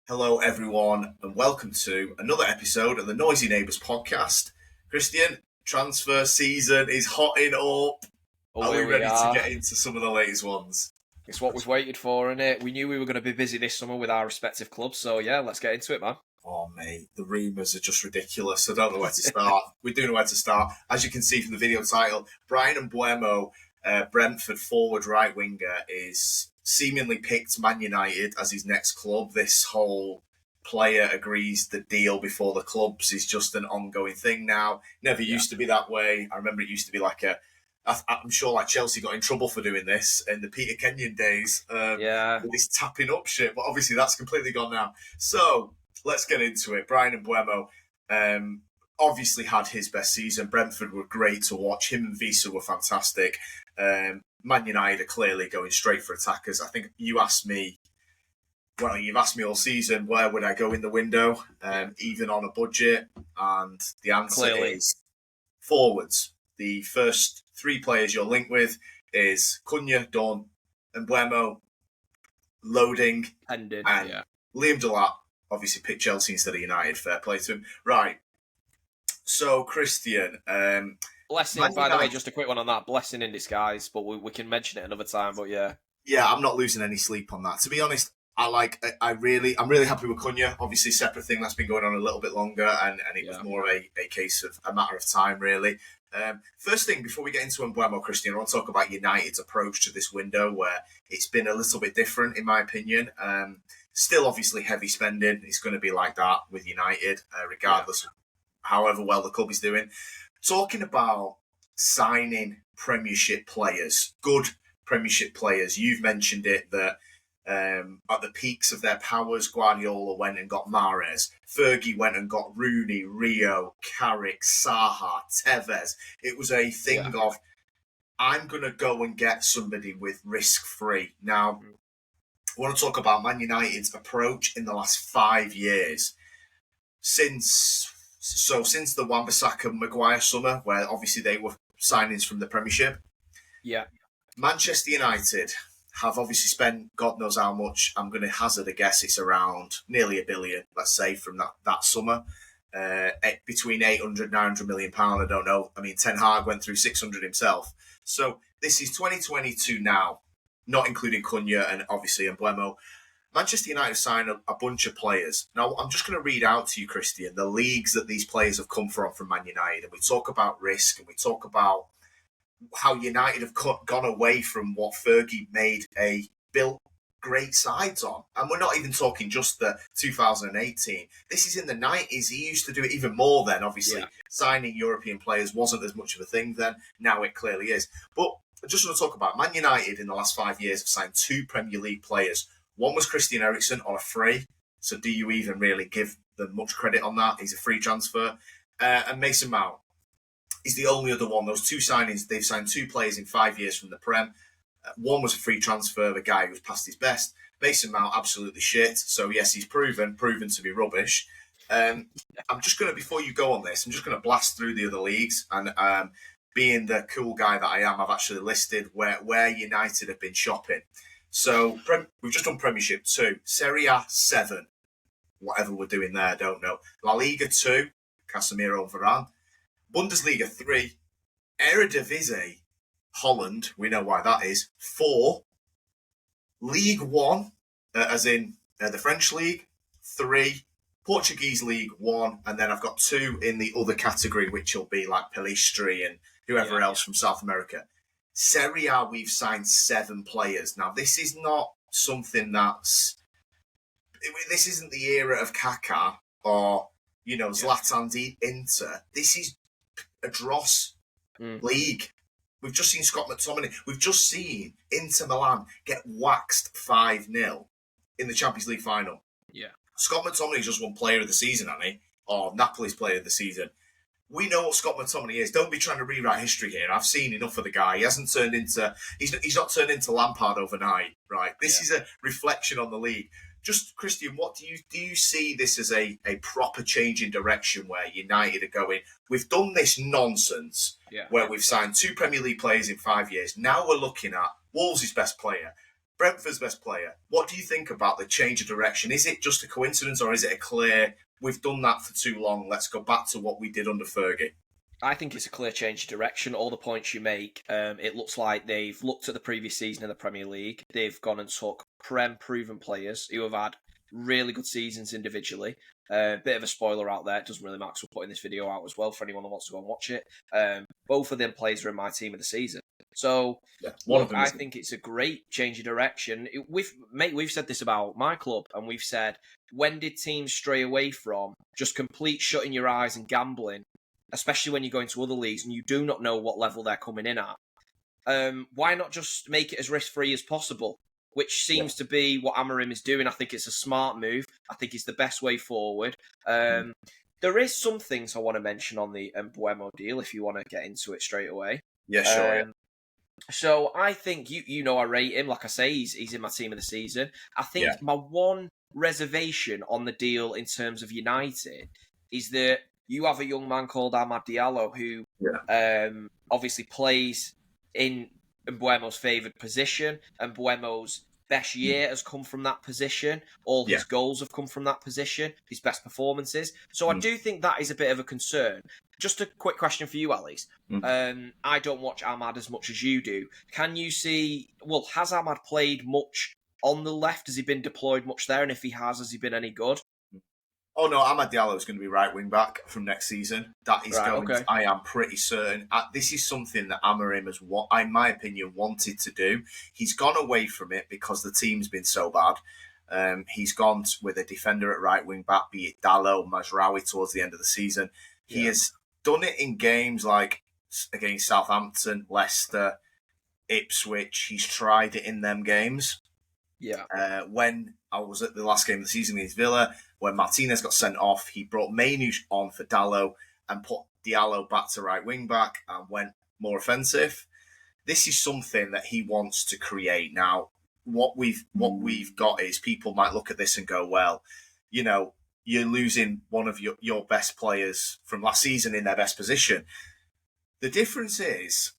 Hello, everyone, and welcome to another episode of the Noisy Neighbours podcast. Christian, transfer season is hotting up. Are we ready to get into some of the latest ones? It's what we've waited for, innit? We knew we were going to be busy this summer with our respective clubs, so yeah, let's get into it, man. Oh, mate, the rumours are just ridiculous. I don't know where to start. We do know where to start. As you can see from the video title, Bryan Mbeumo, Brentford forward right winger, is seemingly picked Man United as his next club. This whole player agrees the deal before the clubs is just an ongoing thing now. Never used to be that way. I remember it used to be like I'm sure like Chelsea got in trouble for doing this in the Peter Kenyon days. With this tapping up shit, but obviously that's completely gone now. So let's get into it. Bryan Mbeumo obviously had his best season. Brentford were great to watch. Him and Visa were fantastic. Man United are clearly going straight for attackers. I think you asked me, you've asked me all season, where would I go in the window, even on a budget? And the answer is forwards. The first three players you're linked with is Cunha, Dawn, Mbeumo, loading, and Liam Delap. Obviously picked Chelsea instead of United. Fair play to him. Right. So, Christian... blessing, by the way, just a quick one on that. Blessing in disguise, but we can mention it another time, but yeah. Yeah, I'm not losing any sleep on that. To be honest, I'm really happy with Cunha. Obviously, separate thing that's been going on a little bit longer, and it was more of a case of a matter of time, really. First thing, before we get into Mbeumo, Christian, I want to talk about United's approach to this window, where it's been a little bit different, in my opinion. Still, obviously, heavy spending. It's going to be like that with United, regardless of however well the club is doing. Talking about signing Premiership players, good Premiership players. You've mentioned it that at the peaks of their powers, Guardiola went and got Mahrez. Fergie went and got Rooney, Rio, Carrick, Saha, Tevez. It was a thing of, I'm going to go and get somebody with risk-free. Now, I want to talk about Man United's approach in the last 5 years. Since the Wan-Bissaka-Maguire summer, where obviously they were signings from the Premiership, Manchester United have obviously spent God knows how much. I'm going to hazard a guess it's around nearly £1 billion, let's say, from that summer. Between 800, 900 million pounds, I don't know. I mean, Ten Hag went through 600 himself. So this is 2022 now, not including Cunha and obviously Mbeumo. Manchester United signed a bunch of players. Now, I'm just going to read out to you, Christian, the leagues that these players have come from Man United. And we talk about risk and we talk about how United have gone away from what Fergie built great sides on. And we're not even talking just the 2018. This is in the 90s. He used to do it even more then, obviously. Signing European players wasn't as much of a thing then. Now it clearly is. But I just want to talk about Man United in the last 5 years have signed 2 Premier League players. One was Christian Eriksen on a free. So do you even really give them much credit on that? He's a free transfer. And Mason Mount is the only other one. Those 2 signings, they've signed 2 players in 5 years from the Prem. One was a free transfer, the guy who was past his best. Mason Mount, absolutely shit. So yes, he's proven to be rubbish. I'm just going to, before you go on this, I'm just going to blast through the other leagues. And being the cool guy that I am, I've actually listed where United have been shopping. So we've just done Premiership 2, Serie A 7, whatever we're doing there, I don't know. La Liga 2, Casemiro and Varane. Bundesliga 3, Eredivisie, Holland, we know why that is, 4. League 1, as in the French League, 3. Portuguese League 1, and then I've got 2 in the other category, which will be like Pelistri and whoever else from South America. Serie A, we've signed 7 players. Now, this is not something this isn't the era of Kaká or, Zlatan Inter. This is a dross league. We've just seen Scott McTominay. We've just seen Inter Milan get waxed 5-0 in the Champions League final. Yeah. Scott McTominay's just won Player of the Season, hasn't he? Or Napoli's Player of the Season. We know what Scott McTominay is. Don't be trying to rewrite history here. I've seen enough of the guy. He hasn't turned into... He's not turned into Lampard overnight, right? This is a reflection on the league. Just, Christian, what do you see this as a proper change in direction where United are going? We've done this nonsense where we've signed 2 Premier League players in 5 years. Now we're looking at Wolves' best player. Brentford's best player. What do you think about the change of direction? Is it just a coincidence, or is it a clear, we've done that for too long, let's go back to what we did under Fergie? I think it's a clear change of direction. All the points you make, it looks like they've looked at the previous season in the Premier League. They've gone and took proven players who have had really good seasons individually. Bit of a spoiler out there. It doesn't really matter because we're putting this video out as well for anyone that wants to go and watch it. Both of them players are in my team of the season. So, look, I think it's a great change of direction. We've said this about my club, and we've said, when did teams stray away from just complete shutting your eyes and gambling, especially when you go into other leagues and you do not know what level they're coming in at? Why not just make it as risk-free as possible? Which seems to be what Amorim is doing. I think it's a smart move. I think it's the best way forward. There is some things I want to mention on the Mbeumo deal, if you want to get into it straight away. Yeah, sure. So I think, I rate him. Like I say, he's in my team of the season. I think my one reservation on the deal in terms of United is that you have a young man called Amad Diallo who obviously plays in Mbeumo's favoured position, and Mbeumo's best year has come from that position. All his goals have come from that position, his best performances. So I do think that is a bit of a concern. Just a quick question for you, Alex. I don't watch Amad as much as you do. Can you see, has Amad played much on the left? Has he been deployed much there? And if he has he been any good? Oh no, Amad Diallo is going to be right wing back from next season. That is I am pretty certain. This is something that Amorim has, in my opinion, wanted to do. He's gone away from it because the team's been so bad. He's gone with a defender at right wing back, be it Diallo, Mazraoui towards the end of the season. He has done it in games like against Southampton, Leicester, Ipswich. He's tried it in them games. When I was at the last game of the season against Villa, when Martinez got sent off, he brought Mainoo on for Diallo and put Diallo back to right wing back and went more offensive. This is something that he wants to create. Now, what we've got is, people might look at this and go, well, you're losing one of your best players from last season in their best position. The difference is,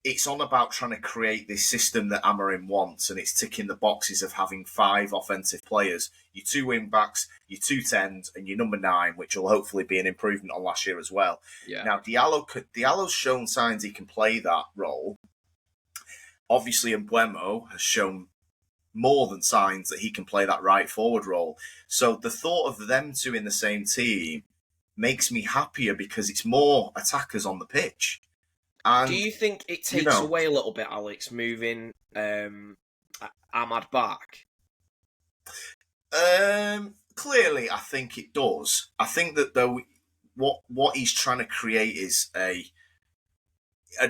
it's on about trying to create this system that Amorim wants, and it's ticking the boxes of having 5 offensive players, your 2 wing backs, your 2 10s, and your number 9, which will hopefully be an improvement on last year as well. Now, Diallo's shown signs he can play that role. Obviously, Mbeumo has shown more than signs that he can play that right forward role. So the thought of them two in the same team makes me happier because it's more attackers on the pitch. And, do you think it takes away a little bit, Alex, moving Amad back? Clearly, I think it does. I think that though, what he's trying to create is an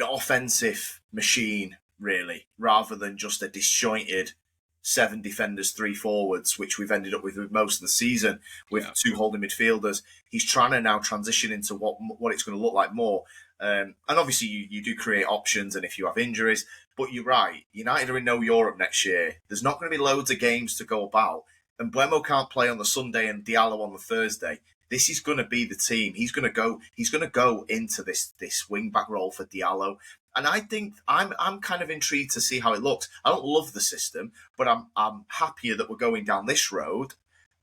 offensive machine, really, rather than just a disjointed 7 defenders, 3 forwards, which we've ended up with most of the season, with 2 holding midfielders. He's trying to now transition into what it's going to look like more. And obviously, you do create options, and if you have injuries, but you're right. United are in no Europe next year. There's not going to be loads of games to go about, and Mbeumo can't play on the Sunday and Diallo on the Thursday. This is going to be the team. He's going to go into this wing back role for Diallo, and I think I'm kind of intrigued to see how it looks. I don't love the system, but I'm happier that we're going down this road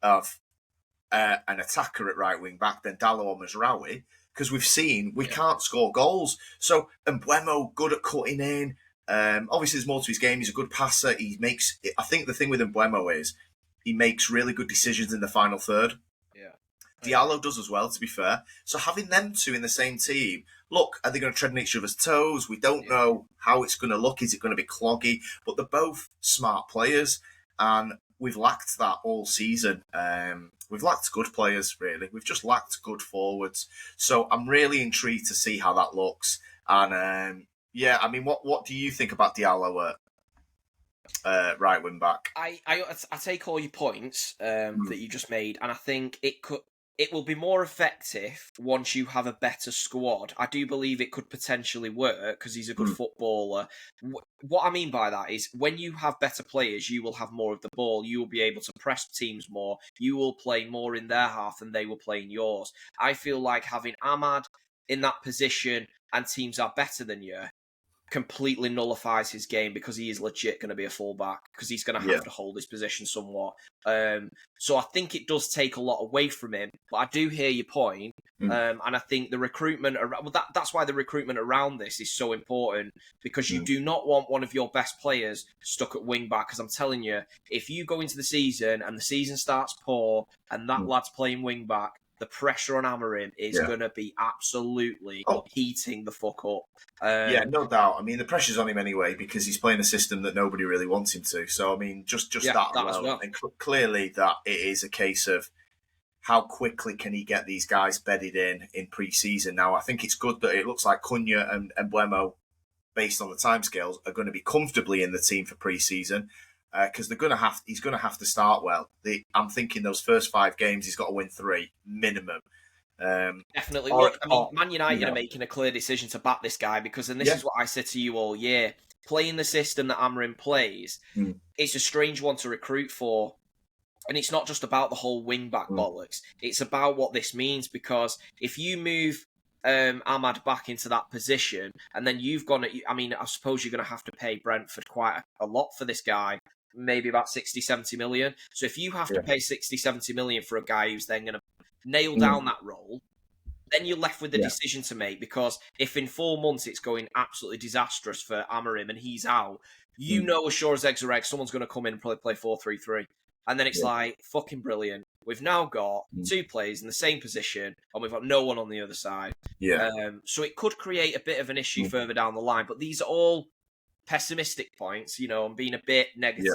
of an attacker at right wing back than Diallo or Mazraoui. Because we've seen we can't score goals. So, Mbeumo, good at cutting in. Obviously, there's more to his game. He's a good passer. I think the thing with Mbeumo is he makes really good decisions in the final third. Diallo does as well, to be fair. So having them two in the same team, look, are they going to tread on each other's toes? We don't know how it's going to look. Is it going to be cloggy? But they're both smart players, and we've lacked that all season. We've lacked good players, really. We've just lacked good forwards. So I'm really intrigued to see how that looks. And what do you think about Diallo at right wing back? I take all your points that you just made, and I think it will be more effective once you have a better squad. I do believe it could potentially work because he's a good footballer. What I mean by that is, when you have better players, you will have more of the ball. You will be able to press teams more. You will play more in their half than they will play in yours. I feel like having Amad in that position and teams are better than you, completely nullifies his game because he is legit going to be a fullback because he's going to have to hold his position somewhat. So I think it does take a lot away from him. But I do hear your point. And I think the recruitment, that's why the recruitment around this is so important, because you do not want one of your best players stuck at wing back. Because I'm telling you, if you go into the season and the season starts poor and that lad's playing wing back, the pressure on Amorim is going to be absolutely heating the fuck up. No doubt. I mean, the pressure's on him anyway because he's playing a system that nobody really wants him to. So, I mean, just that alone. As well. And clearly that it is a case of how quickly can he get these guys bedded in pre-season. Now, I think it's good that it looks like Cunha and Mbeumo, based on the timescales, are going to be comfortably in the team for pre-season. Because he's going to have to start well. I'm thinking those first 5 games, he's got to win 3 minimum. Definitely. Look, I mean, Man United are making a clear decision to back this guy because, and this is what I said to you all year, playing the system that Amorim plays, it's a strange one to recruit for. And it's not just about the whole wing-back bollocks. It's about what this means, because if you move Amad back into that position, and then you've gone, I mean, I suppose you're going to have to pay Brentford quite a lot for this guy, maybe about 60, 70 million. So if you have to pay 60, 70 million for a guy who's then going to nail down that role, then you're left with the decision to make, because if in 4 months it's going absolutely disastrous for Amorim and he's out, you know as sure as eggs are eggs, someone's going to come in and probably play 4-3-3. And then it's like, fucking brilliant. We've now got 2 players in the same position, and we've got no one on the other side. So it could create a bit of an issue further down the line. But these are all pessimistic points, and being a bit negative.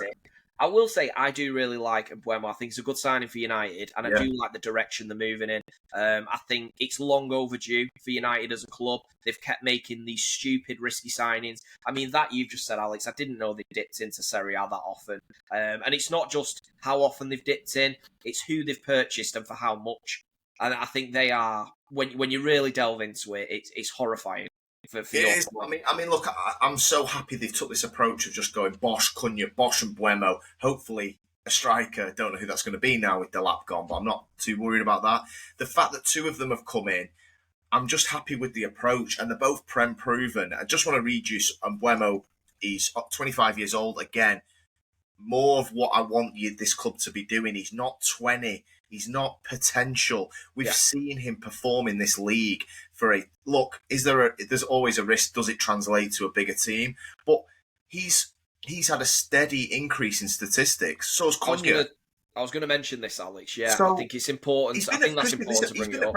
I will say I do really like Mbeumo. I think it's a good signing for United, and I do like the direction they're moving in. I think it's long overdue for United as a club. They've kept making these stupid, risky signings. I mean, that you've just said, Alex, I didn't know they dipped into Serie A that often. And it's not just how often they've dipped in, it's who they've purchased and for how much. And I think they are, when you really delve into it, it's horrifying. I mean, look, I'm so happy they've took this approach of just going Bosch, Cunha, Bosch and Mbeumo. Hopefully a striker. Don't know who that's going to be now with Delap gone, but I'm not too worried about that. The fact that 2 of them have come in, I'm just happy with the approach, and they're both Prem proven. I just want to read you, Mbeumo, he's 25 years old again. More of what I want this club to be doing. He's not 20. He's not potential. We've seen him perform in this league there's always a risk. Does it translate to a bigger team? But he's had a steady increase in statistics. So has Cunha. I was going to mention this, Alex. Yeah, so I think it's important. I think that's important to bring it up.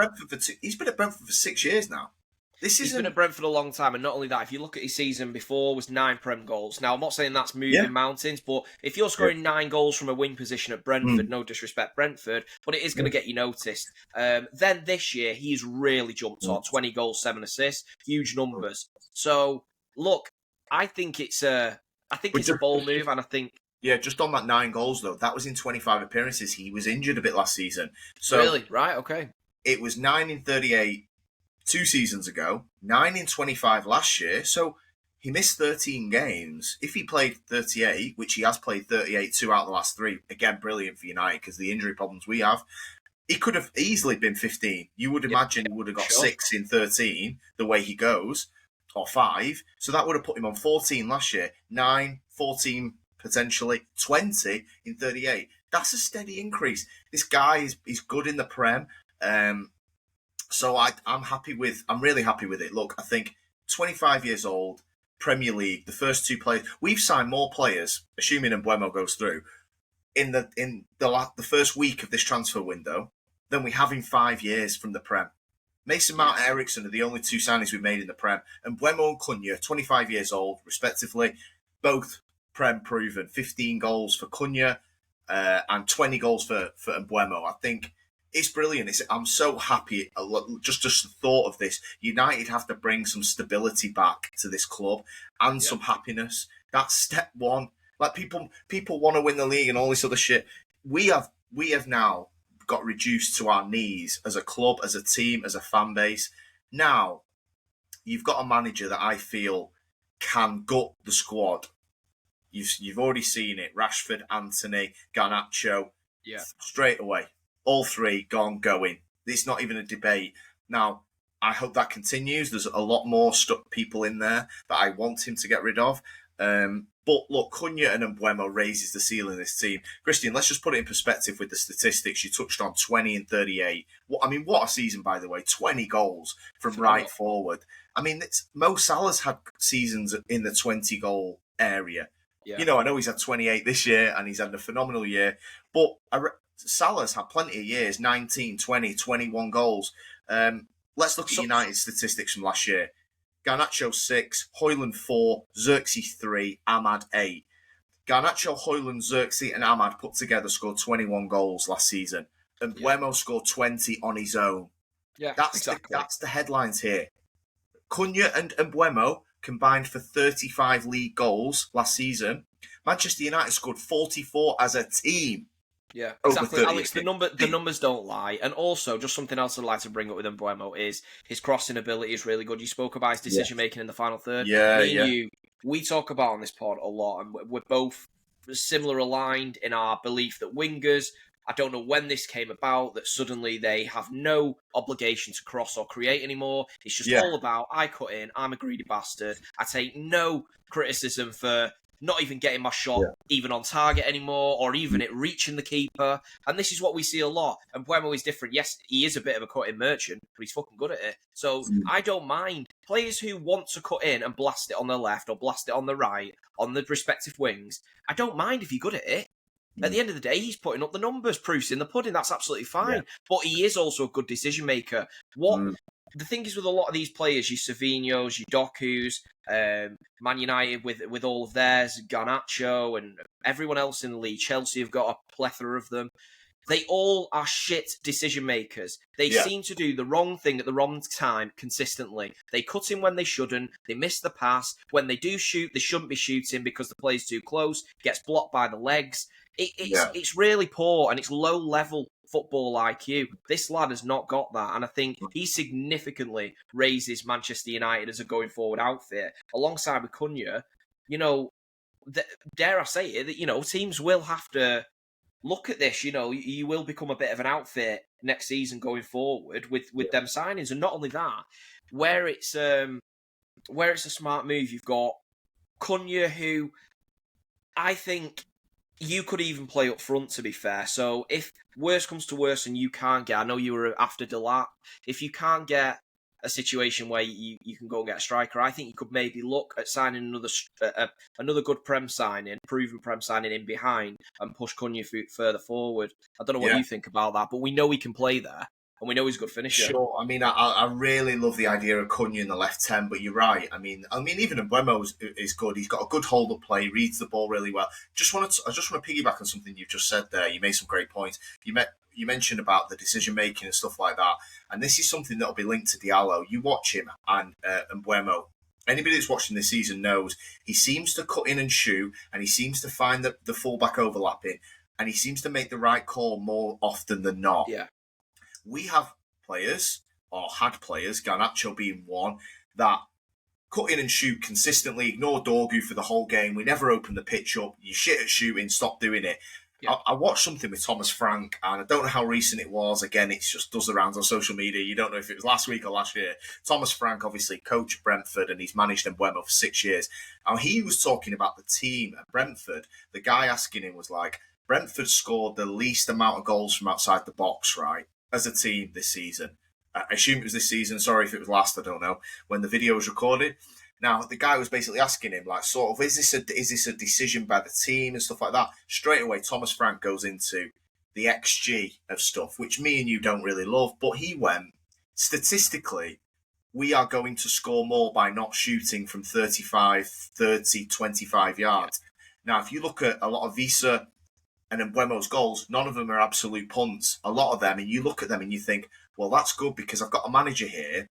He's been at Brentford for 6 years now. He's been at Brentford a long time, and not only that, if you look at his season before, was 9 Prem goals. Now, I'm not saying that's moving mountains, but if you're scoring 9 goals from a wing position at Brentford, no disrespect Brentford, but it is going to get you noticed. Then this year, he's really jumped on 20 goals, 7 assists, huge numbers. So, look, I think it's a bold move, and I think. Yeah, just on that 9 goals though, that was in 25 appearances. He was injured a bit last season, so really, right? Okay, it was 9 in 38. 2 seasons ago, 9 in 25 last year, so he missed 13 games. If he played 38, which he has played 38 2 out of the last 3, again, brilliant for United because the injury problems we have, he could have easily been 15. You would imagine he would have got 6 in 13 the way he goes, or 5, so that would have put him on 14 last year, 9, 14 potentially, 20 in 38. That's a steady increase. This guy is good in the Prem. So I'm really happy with it. Look, I think 25 years old, Premier League, the first 2 players, we've signed more players, assuming Mbeumo goes through, in the first week of this transfer window than we have in 5 years from the Prem. Mason Mount and Ericsson are the only 2 signings we've made in the Prem. And Mbeumo and Cunha, 25 years old, respectively, both Prem proven. 15 goals for Cunha and 20 goals for Mbeumo. I think it's brilliant. I'm so happy. Just the thought of this. United have to bring some stability back to this club and some happiness. That's step 1. Like people want to win the league and all this other shit. We have now got reduced to our knees as a club, as a team, as a fan base. Now you've got a manager that I feel can gut the squad. You've already seen it. Rashford, Anthony, Garnacho. Straight away. All 3 going. It's not even a debate. Now, I hope that continues. There's a lot more stuck people in there that I want him to get rid of. But look, Cunha and Mbeumo raises the ceiling of this team. Christian, let's just put it in perspective with the statistics. You touched on 20 and 38. What a season, by the way. 20 goals from right forward. I mean, Mo Salah's had seasons in the 20-goal area. Yeah. I know he's had 28 this year and he's had a phenomenal year. But Salah's had plenty of years, 19, 20, 21 goals. Let's look at United statistics from last year. Garnacho 6, Højlund 4, Xerxes 3, Amad 8. Garnacho, Højlund, Xerxes and Amad put together scored 21 goals last season. And Mbeumo scored 20 on his own. Yeah, that's the headlines here. Cunha and Mbeumo combined for 35 league goals last season. Manchester United scored 44 as a team. Yeah, exactly, Alex. The numbers don't lie, and also just something else I'd like to bring up with Mbeumo is his crossing ability is really good. You spoke about his decision making in the final third. Me and you, we talk about on this pod a lot, and we're both similar aligned in our belief that wingers. I don't know when this came about, that suddenly they have no obligation to cross or create anymore. It's just all about, I cut in, I'm a greedy bastard. I take no criticism for not even getting my shot even on target anymore, or even it reaching the keeper. And this is what we see a lot. And Mbeumo is different. Yes, he is a bit of a cut-in merchant, but he's fucking good at it. So I don't mind. Players who want to cut in and blast it on the left or blast it on the right, on the respective wings, I don't mind if you're good at it. At the end of the day, he's putting up the numbers, proofs in the pudding. That's absolutely fine. Yeah. But he is also a good decision maker. The thing is with a lot of these players, your Savinhos, your Doku's, Man United with all of theirs, Garnacho and everyone else in the league, Chelsea have got a plethora of them. They all are shit decision makers. They seem to do the wrong thing at the wrong time consistently. They cut in when they shouldn't. They miss the pass. When they do shoot, they shouldn't be shooting because the play's too close. Gets blocked by the legs. It's really poor, and it's low-level football IQ. This lad has not got that, and I think he significantly raises Manchester United as a going-forward outfit. Alongside with Cunha, dare I say it, that, teams will have to look at this. You will become a bit of an outfit next season going forward with them signings. And not only that, where it's a smart move, you've got Cunha, who I think you could even play up front, to be fair. So if worse comes to worse and you can't get, I know you were after Delap, if you can't get a situation where you can go and get a striker, I think you could maybe look at signing another good Prem signing, proven Prem signing in behind, and push Cunha further forward. I don't know what you think about that, but we know he can play there. And we know he's a good finisher. Sure. I mean, I really love the idea of Cunha in the left 10, but you're right. I mean, even Mbeumo is good. He's got a good hold-up play, reads the ball really well. I just want to piggyback on something you've just said there. You made some great points. You mentioned about the decision-making and stuff like that, and this is something that will be linked to Diallo. You watch him and Mbeumo. Anybody that's watching this season knows he seems to cut in and shoot, and he seems to find the fullback overlapping, and he seems to make the right call more often than not. Yeah. We have players, or had players, Garnacho being one, that cut in and shoot consistently, ignore Dorgu for the whole game. We never open the pitch up. You shit at shooting, stop doing it. Yeah. I watched something with Thomas Frank, and I don't know how recent it was. Again, it just does the rounds on social media. You don't know if it was last week or last year. Thomas Frank, obviously, coach at Brentford, and he's managed Mbeumo for 6 years. And he was talking about the team at Brentford. The guy asking him was like, Brentford scored the least amount of goals from outside the box, right, as a team this season. I assume it was this season. Sorry if it was last, I don't know, when the video was recorded. Now, the guy was basically asking him, like, sort of, is this a decision by the team and stuff like that? Straight away, Thomas Frank goes into the XG of stuff, which me and you don't really love, but he went, statistically, we are going to score more by not shooting from 35, 30, 25 yards. Now, if you look at a lot of Visa and Mbeumo's goals, none of them are absolute punts. A lot of them, and you look at them and you think, well, that's good because I've got a manager here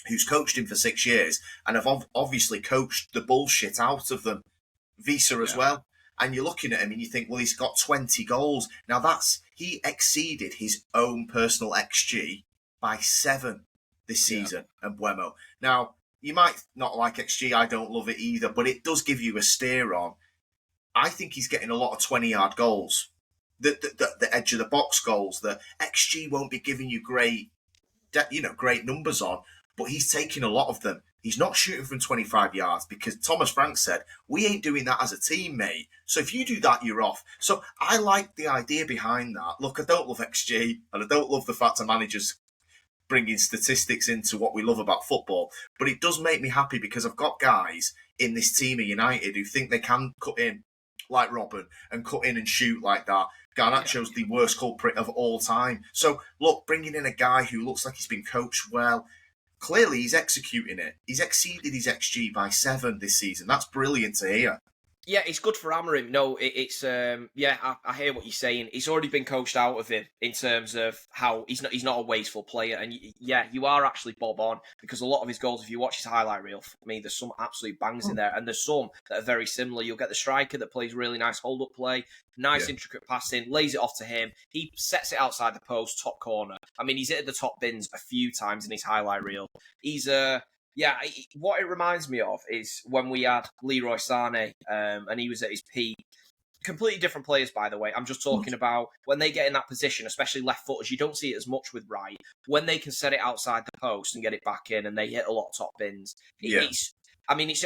who's coached him for 6 years and have obviously coached the bullshit out of them. Visa as well. And you're looking at him and you think, well, he's got 20 goals. Now, he exceeded his own personal XG by 7 this season, Mbeumo. Now, you might not like XG. I don't love it either, but it does give you a steer on. I think he's getting a lot of 20-yard goals. The edge of the box goals. The XG won't be giving you great numbers on, but he's taking a lot of them. He's not shooting from 25 yards because Thomas Frank said, we ain't doing that as a team, mate. So if you do that, you're off. So I like the idea behind that. Look, I don't love XG, and I don't love the fact that managers bringing statistics into what we love about football, but it does make me happy because I've got guys in this team of United who think they can cut in like Robin and cut in and shoot like that. Garnacho's the worst culprit of all time. So, look, bringing in a guy who looks like he's been coached well, clearly he's executing it. He's exceeded his XG by 7 this season. That's brilliant to hear. Yeah, it's good for Amorim. No, it's I hear what you're saying. It's already been coached out of him in terms of how he's not a wasteful player. And yeah, you are actually bob on, because a lot of his goals, if you watch his highlight reel, for me, there's some absolute bangs in there, and there's some that are very similar. You'll get the striker that plays really nice hold up play, nice intricate passing, lays it off to him. He sets it outside the post, top corner. I mean, he's hit the top bins a few times in his highlight reel. He's what it reminds me of is when we had Leroy Sané, and he was at his peak. Completely different players, by the way. I'm just talking about when they get in that position, especially left footers. You don't see it as much with right. When they can set it outside the post and get it back in, and they hit a lot of top bins. It's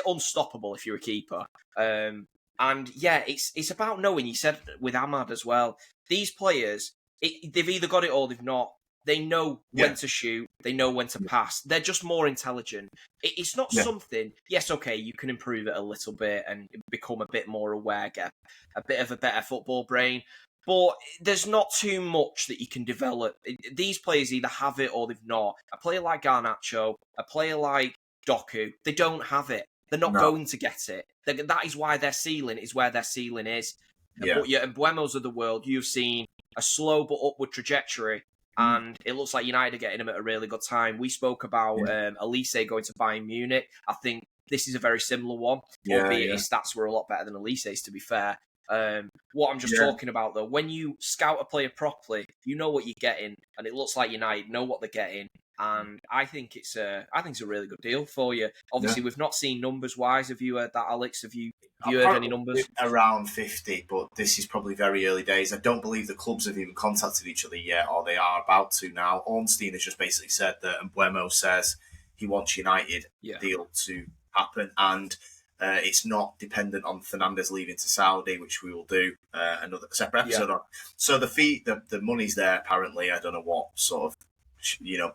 unstoppable if you're a keeper. It's about knowing. You said with Amad as well. These players, they've either got it or they've not. They know when to shoot. They know when to pass. They're just more intelligent. It's not something... Yes, okay, you can improve it a little bit and become a bit more aware, get a bit of a better football brain. But there's not too much that you can develop. These players either have it or they've not. A player like Garnacho, a player like Doku, they don't have it. They're not going to get it. That is why their ceiling is where their ceiling is. Yeah. But and Mbeumo's of the world, you've seen a slow but upward trajectory. And it looks like United are getting him at a really good time. We spoke about Elise going to Bayern Munich. I think this is a very similar one, albeit his stats were a lot better than Elise's, to be fair. What I'm just talking about, though, when you scout a player properly, you know what you're getting, and it looks like United know what they're getting. And I think it's a really good deal for you. Obviously, we've not seen numbers-wise. Have you heard that, Alex? Have you heard any numbers? Around 50, but this is probably very early days. I don't believe the clubs have even contacted each other yet, or they are about to now. Ornstein has just basically said that Mbeumo says he wants United deal to happen, and it's not dependent on Fernandes leaving to Saudi, which we will do another separate episode on. So the money's there apparently. I don't know what sort of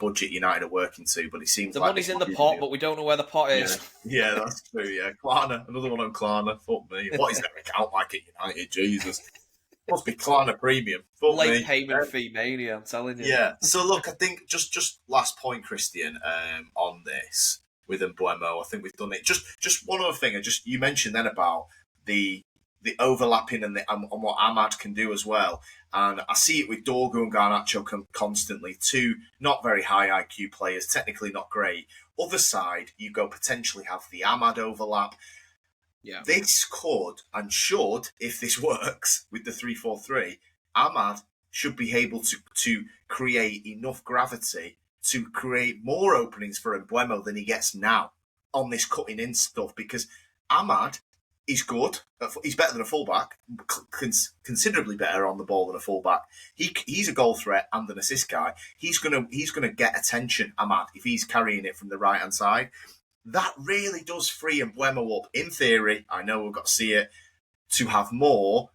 budget United are working to, but it seems the like money's in the pot, but we don't know where the pot is. Yeah, that's true. Yeah, Klarna, another one on Klarna. Fuck me. What is their account like at United? Jesus, must be Klarna Premium. Fuck Late me. payment fee mania. I'm telling you. Yeah. So look, I think just last point, Christian, on this with Mbeumo. I think we've done it. Just one other thing. You mentioned then about the overlapping and what Amad can do as well. And I see it with Dorgu and Garnacho constantly. Two not very high IQ players, technically not great. Other side, you go potentially have the Amad overlap. Yeah. This could and should, if this works with the 3-4-3, Amad should be able to create enough gravity to create more openings for Mbeumo than he gets now on this cutting in stuff, because Amad is good. He's better than a fullback, considerably better on the ball than a fullback. He's a goal threat and an assist guy. He's gonna get attention, Amad, if he's carrying it from the right hand side. That really does free Mbeumo up. In theory, I know we've got to see it, to have more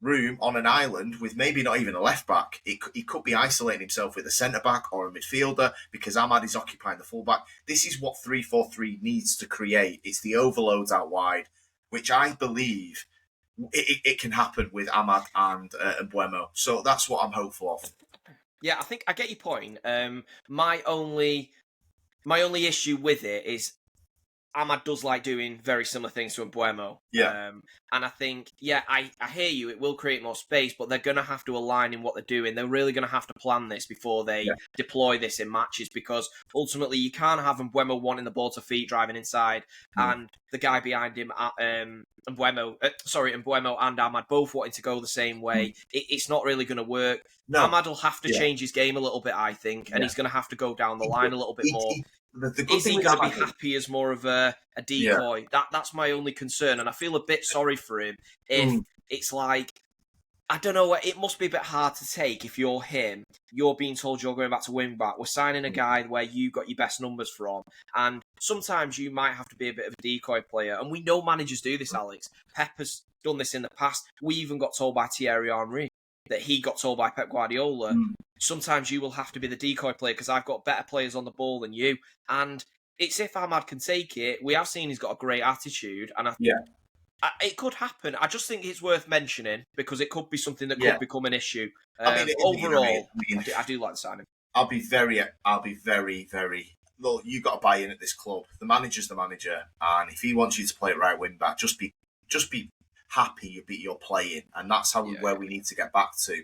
room on an island with maybe not even a left back. He could be isolating himself with a centre back or a midfielder because Amad is occupying the fullback. This is what 3-4-3 needs to create. It's the overloads out wide, which I believe it can happen with Amad and Mbeumo. So that's what I'm hopeful of. Yeah, I think I get your point. My only issue with it is Amad does like doing very similar things to Mbeumo. Yeah. And I think, I hear you, it will create more space, but they're going to have to align in what they're doing. They're really going to have to plan this before they deploy this in matches, because ultimately you can't have Mbeumo wanting the ball to feet driving inside and the guy behind him, Mbeumo and Amad both wanting to go the same way. It's not really going to work. No. Amad will have to change his game a little bit, I think, and he's going to have to go down the line a little bit more. Is he going to be happy as more of a decoy? That's my only concern, and I feel a bit sorry for him if it's like I don't know. It must be a bit hard to take if you're him. You're being told you're going back to wing back. We're signing a guy where you got your best numbers from, and sometimes you might have to be a bit of a decoy player. And we know managers do this, Alex. Pep has done this in the past. We even got told by Thierry Henry that he got told by Pep Guardiola. Sometimes you will have to be the decoy player because I've got better players on the ball than you. And it's if Amad can take it. We have seen he's got a great attitude, and it could happen. I just think it's worth mentioning because it could be something that could become an issue. Overall, I do like the signing. I'll be very, very. Look, you got to buy in at this club. The manager's the manager, and if he wants you to play at right wing back, just be happy you're playing, and that's where we need to get back to.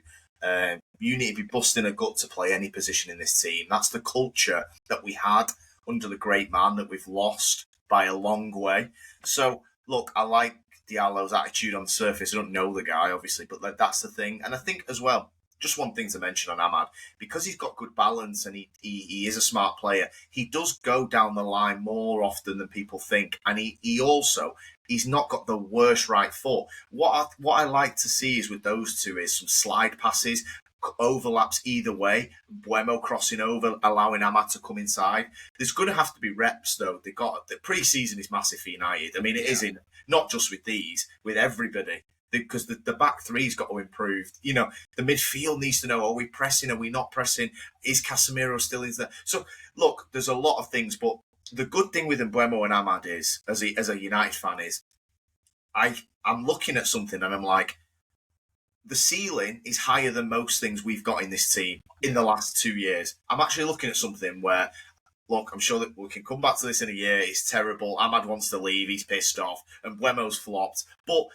You need to be busting a gut to play any position in this team. That's the culture that we had under the great man that we've lost by a long way. So, look, I like Diallo's attitude on the surface. I don't know the guy, obviously, but that's the thing. And I think as well, just one thing to mention on Amad, because he's got good balance and he is a smart player, he does go down the line more often than people think. And he's not got the worst right foot. What I like to see is with those two is some slide passes, overlaps either way, Mbeumo crossing over, allowing Amad to come inside. There's going to have to be reps, though. The pre-season is massive for United. I mean, it is not just with these, with everybody. Because the back three's got to improve. You know, the midfield needs to know, are we pressing? Are we not pressing? Is Casemiro still in there? So, look, there's a lot of things, but the good thing with Mbeumo and Amad is, as a United fan, is I'm looking at something and I'm like, the ceiling is higher than most things we've got in this team in the last 2 years. I'm actually looking at something where, look, I'm sure that we can come back to this in a year. It's terrible. Amad wants to leave. He's pissed off. And Mbeumo's flopped. But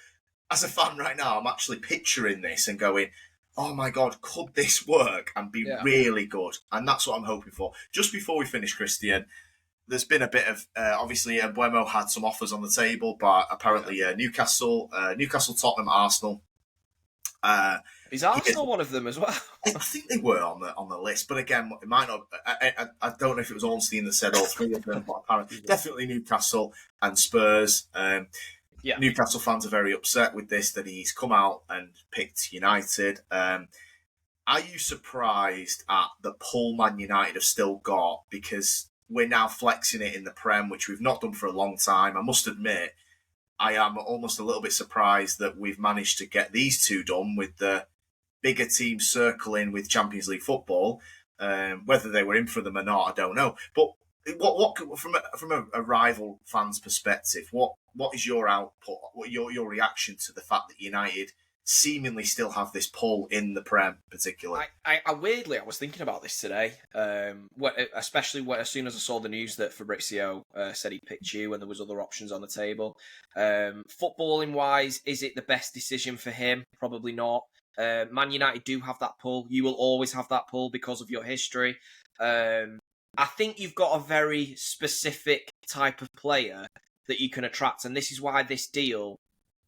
as a fan right now, I'm actually picturing this and going, oh my God, could this work and be really good? And that's what I'm hoping for. Just before we finish, Christian, there's been a bit of, obviously, Mbeumo had some offers on the table, but apparently Newcastle, Tottenham, Arsenal. Is Arsenal one of them as well? I think they were on the list, but again, it might not. I don't know if it was Ornstein that said all three of them, but apparently, definitely Newcastle and Spurs. Newcastle fans are very upset with this, that he's come out and picked United. Are you surprised at the pull Man United have still got? Because we're now flexing it in the Prem, which we've not done for a long time. I must admit, I am almost a little bit surprised that we've managed to get these two done with the bigger teams circling with Champions League football. Whether they were in for them or not, I don't know. But what from a rival fan's perspective, what is your output? What your reaction to the fact that United seemingly still have this pull in the Prem, particularly? I weirdly, I was thinking about this today, especially as soon as I saw the news that Fabrizio said he picked you and there was other options on the table. Footballing wise, is it the best decision for him? Probably not. Man United do have that pull. You will always have that pull because of your history. I think you've got a very specific type of player that you can attract, and this is why this deal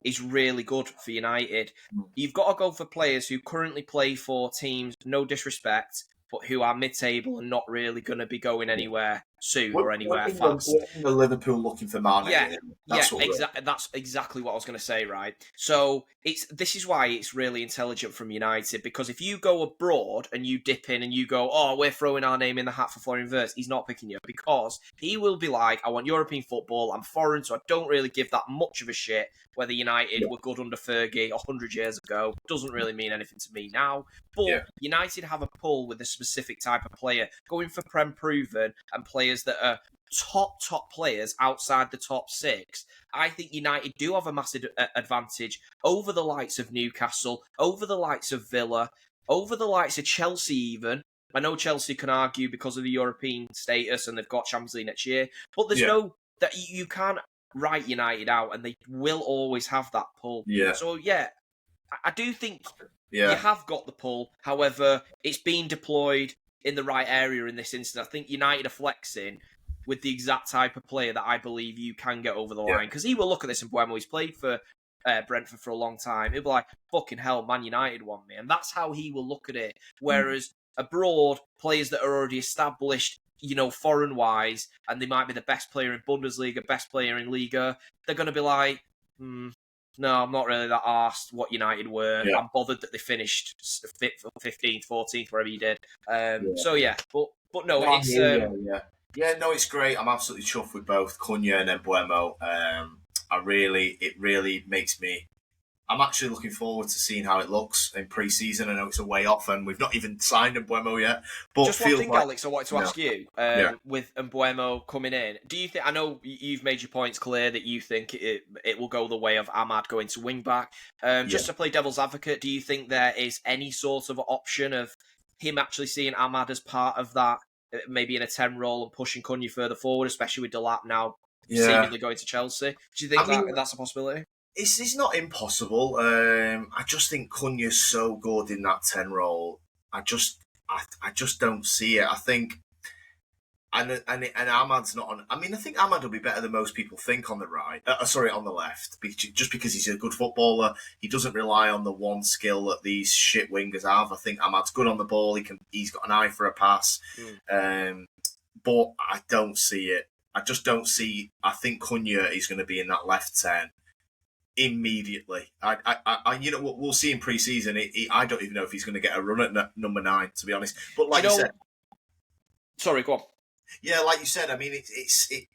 is really good for United. You've got to go for players who currently play for teams, no disrespect, but who are mid-table and not really going to be going anywhere soon or anywhere fast. We're in Liverpool looking for Mane. That's exactly what I was going to say, right? So this is why it's really intelligent from United, because if you go abroad and you dip in and you go, oh, we're throwing our name in the hat for Florian Wirtz, he's not picking you, because he will be like, I want European football, I'm foreign, so I don't really give that much of a shit whether United were good under Fergie 100 years ago. Doesn't really mean anything to me now. But United have a pull with a specific type of player, going for Prem proven and players that are top players outside the top six. I think United do have a massive advantage over the likes of Newcastle, over the likes of Villa, over the likes of Chelsea even. I know Chelsea can argue because of the European status and they've got Champions League next year, but there's no that you can't write United out, and they will always have that pull. So I do think you have got the pull. However, it's being deployed in the right area in this instance. I think United are flexing with the exact type of player that I believe you can get over the line. Because he will look at this in Mbeumo. He's played for Brentford for a long time. He'll be like, fucking hell, Man United want me. And that's how he will look at it. Whereas abroad, players that are already established, foreign-wise, and they might be the best player in Bundesliga, best player in Liga, they're going to be like, No, I'm not really that arsed what United were. Yeah. I'm bothered that they finished 15th, 14th, wherever you did. Yeah. So yeah, but no, No, I it's hear you, yeah. Yeah, no, it's great. I'm absolutely chuffed with both Cunha and Mbeumo. It really makes me. I'm actually looking forward to seeing how it looks in pre-season. I know it's a way off, and we've not even signed Mbeumo yet. But just one feels thing, like Alex. I wanted to no, ask you, yeah, with Mbeumo coming in, do you think? I know you've made your points clear that you think it will go the way of Amad going to wing back. yeah, Just to play devil's advocate, do you think there is any sort of option of him actually seeing Amad as part of that, maybe in a 10 role and pushing Cunha further forward, especially with Delap now yeah. seemingly going to Chelsea? Do you I think mean, that's a possibility? it's not impossible. I just think Cunha's so good in that 10 role. I just don't see it. I think and Ahmad's not on. I mean, I think Ahmad will be better than most people think on the right. On the left, just because he's a good footballer. He doesn't rely on the one skill that these shit wingers have. I think Ahmad's good on the ball. He's got an eye for a pass. But I don't see it. I just don't see. I think Cunha is going to be in that left 10 immediately. We'll see in pre-season. I don't even know if he's going to get a run at number 9, to be honest. But like you said, sorry, go on. yeah, like you said, I mean,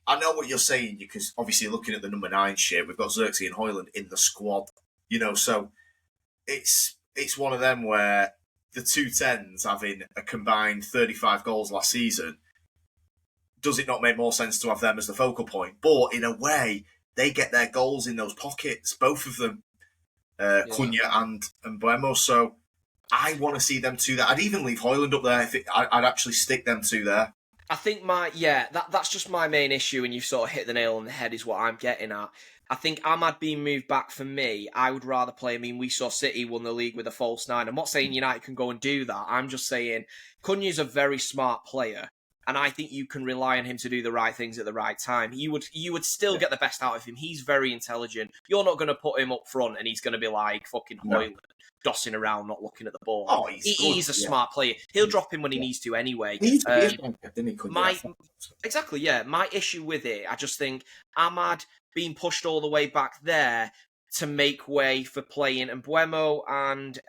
I know what you're saying because obviously looking at the number 9 shit, we've got Xerxes and Højlund in the squad, so it's one of them where the 2 10s having a combined 35 goals last season, does it not make more sense to have them as the focal point? But in a way, they get their goals in those pockets, both of them, Cunha and Mbeumo. So I want to see them two there. I'd even leave Højlund up there. I'd actually stick them two there. I think that's just my main issue, and you've sort of hit the nail on the head, is what I'm getting at. I think Amad being moved back for me, I would rather play. I mean, we saw City won the league with a false 9. I'm not saying United can go and do that. I'm just saying Cunha's a very smart player, and I think you can rely on him to do the right things at the right time. You would still get the best out of him. He's very intelligent. You're not going to put him up front and he's going to be like fucking Højlund, dossing around, not looking at the ball. Oh, he's a smart player. He'll drop him when he needs to anyway. Exactly, yeah. My issue with it, I just think Amad being pushed all the way back there to make way for playing Mbeumo and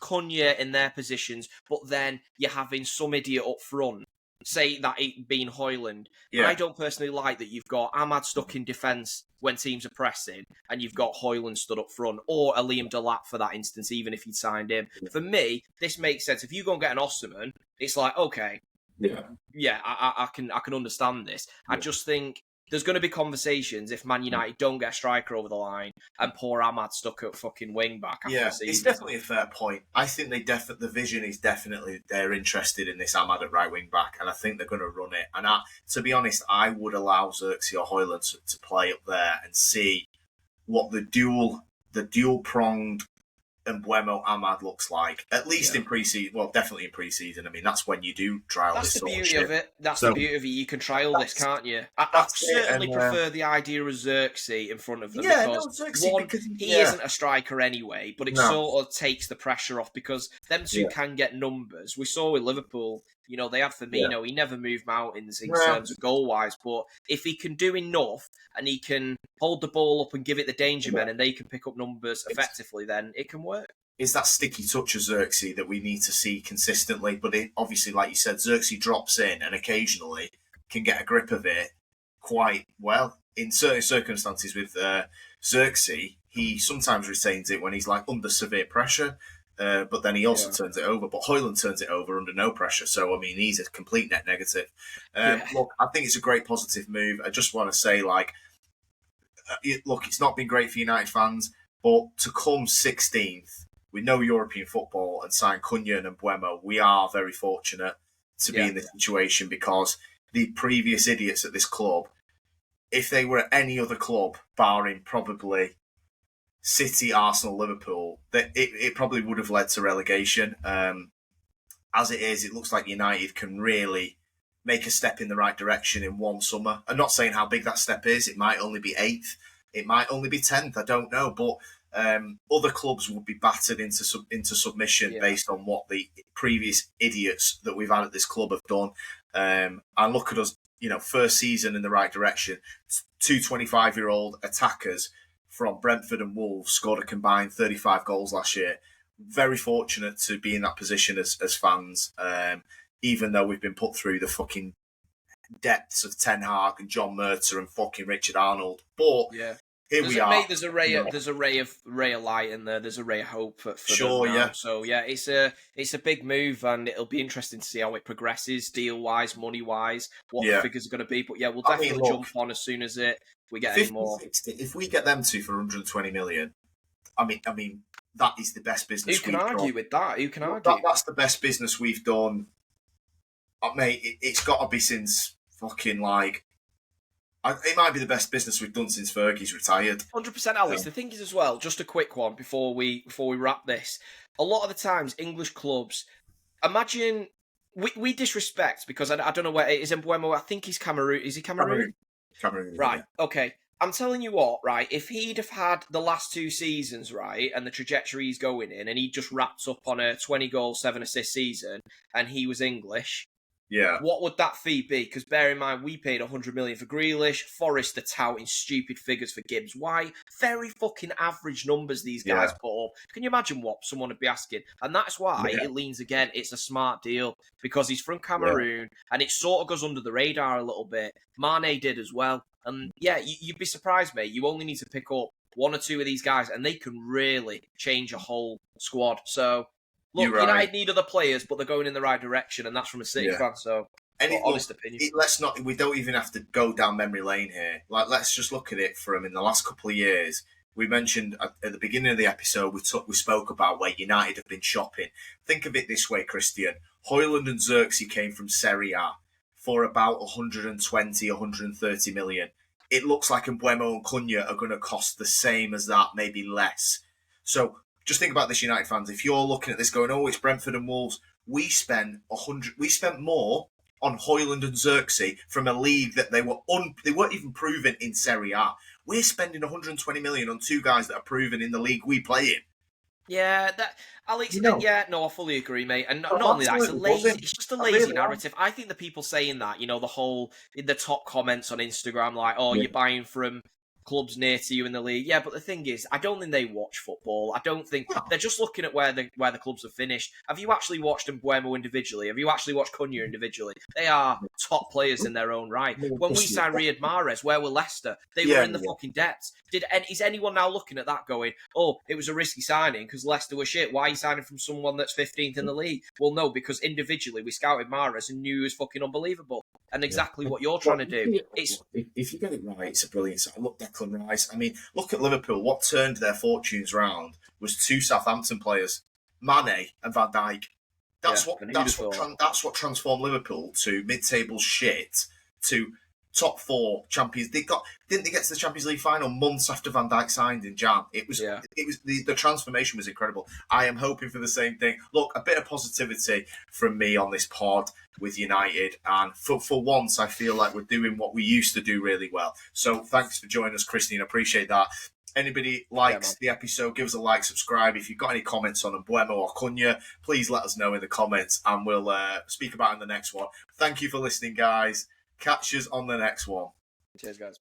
Cunha in their positions, but then you're having some idiot up front, say that it being Højlund. Yeah. I don't personally like that you've got Amad stuck in defence when teams are pressing, and you've got Højlund stood up front, or a Liam Delap for that instance, even if you'd signed him. For me, this makes sense. If you go and get an Osimhen, it's like, okay, I can understand this. I just think there's going to be conversations if Man United don't get a striker over the line and poor Amad stuck at fucking wing back after the season. It's definitely a fair point. I think the vision is definitely they're interested in this Amad at right wing back, and I think they're going to run it. And to be honest, I would allow Xerxes or Højlund to play up there and see what the dual pronged Mbeumo Amad looks like, at least in pre-season. Well, definitely in pre-season. I mean, that's when you do trial this sort of shit. That's the beauty of it. That's the beauty of it. You can trial this, can't you? I certainly prefer the idea of Xerxes in front of them because he isn't a striker anyway, but it sort of takes the pressure off because them two can get numbers. We saw with Liverpool, they had Firmino. He never moved mountains in terms of goal-wise, but if he can do enough and he can hold the ball up and give it the danger men and they can pick up numbers effectively, then it can work. It's that sticky touch of Xerxes that we need to see consistently, but obviously, like you said, Xerxes drops in and occasionally can get a grip of it quite well. In certain circumstances with Xerxes, he sometimes retains it when he's like under severe pressure, but then he also turns it over. But Højlund turns it over under no pressure, so I mean, he's a complete net negative. Look, I think it's a great positive move. I just want to say, look, it's not been great for United fans, but to come 16th with no European football and sign Cunha and Mbeumo, we are very fortunate to be in this situation because the previous idiots at this club, if they were at any other club, barring probably City, Arsenal, Liverpool, it probably would have led to relegation. As it is, it looks like United can really make a step in the right direction in one summer. I'm not saying how big that step is. It might only be 8th. It might only be 10th. I don't know. But other clubs would be battered into submission based on what the previous idiots that we've had at this club have done. And look at us, first season in the right direction. 2 25-year-old attackers from Brentford and Wolves scored a combined 35 goals last year. Very fortunate to be in that position as fans, even though we've been put through the fucking depths of Ten Hag and John Murtaugh and fucking Richard Arnold. But here we are. Mate, there's a ray of light in there. There's a ray of hope for them now. Yeah. So yeah, it's a big move, and it'll be interesting to see how it progresses, deal wise, money wise, what the figures are going to be. But yeah, we'll definitely jump on as soon as we get 50, any more. 60, if we get them two for 120 million, I mean that is the best business. Who can argue with that? Who can argue? That's the best business we've done. Mate, it's got to be since fucking it might be the best business we've done since Fergie's retired. 100%, Alex. The thing is as well, just a quick one before we wrap this. A lot of the times, English clubs, imagine we disrespect because I don't know where it is. Mbeumo, I think he's Cameroon. Is he Cameroon? Cameroon. Right. Yeah. Okay. I'm telling you what, right? If he'd have had the last 2 seasons, right, and the trajectory he's going in, and he just wrapped up on a 20-goal, 7-assist season, and he was English. Yeah. What would that fee be? Because bear in mind, we paid 100 million for Grealish. Forest are touting stupid figures for Gibbs White. Very fucking average numbers these guys put up. Can you imagine what someone would be asking? And that's why it leans again. It's a smart deal because he's from Cameroon and it sort of goes under the radar a little bit. Mane did as well. And yeah, you'd be surprised, mate. You only need to pick up 1 or 2 of these guys and they can really change a whole squad. So look, United need other players, but they're going in the right direction, and that's from a City fan. So, honest opinion. We don't even have to go down memory lane here. Let's just look at it from in the last couple of years. We mentioned at the beginning of the episode, we spoke about where United have been shopping. Think of it this way, Christian. Højlund and Xerxes came from Serie A for about 120, 130 million. It looks like Mbeumo and Cunha are going to cost the same as that, maybe less. So just think about this, United fans. If you're looking at this going, oh, it's Brentford and Wolves, we spent more on Højlund and Xerxes from a league that they weren't even proven in Serie A. We're spending 120 million on 2 guys that are proven in the league we play in. Yeah, Alex. I fully agree, mate. And not only that, it's just a lazy narrative. I think the people saying that, the whole in the top comments on Instagram, like, oh, you're buying from clubs near to you in the league. Yeah, but the thing is, I don't think they watch football. I don't think they're just looking at where the clubs have finished. Have you actually watched Mbeumo individually? Have you actually watched Cunha individually? They are top players in their own right. When we signed Riyad Mahrez, where were Leicester? They were in the fucking depths. Is anyone now looking at that going, oh, it was a risky signing because Leicester were shit? Why are you signing from someone that's 15th in the league? Well, no, because individually we scouted Mahrez and knew he was fucking unbelievable. And exactly what you're trying to do. If you get it right, it's a brilliant sign. Look, Declan Rice. I mean, look at Liverpool. What turned their fortunes round was 2 Southampton players, Mane and Van Dijk. That's what transformed Liverpool to mid-table shit to top 4 champions. Didn't they get to the Champions League final months after Van Dijk signed in Jan? It was the transformation was incredible. I am hoping for the same thing. Look, a bit of positivity from me on this pod with United, and for once I feel like we're doing what we used to do really well. So thanks for joining us, Christine. Appreciate that. Anybody likes the episode, give us a like, subscribe. If you've got any comments on Mbeumo or Cunha, please let us know in the comments and we'll speak about it in the next one. Thank you for listening, guys. Catch us on the next one. Cheers, guys.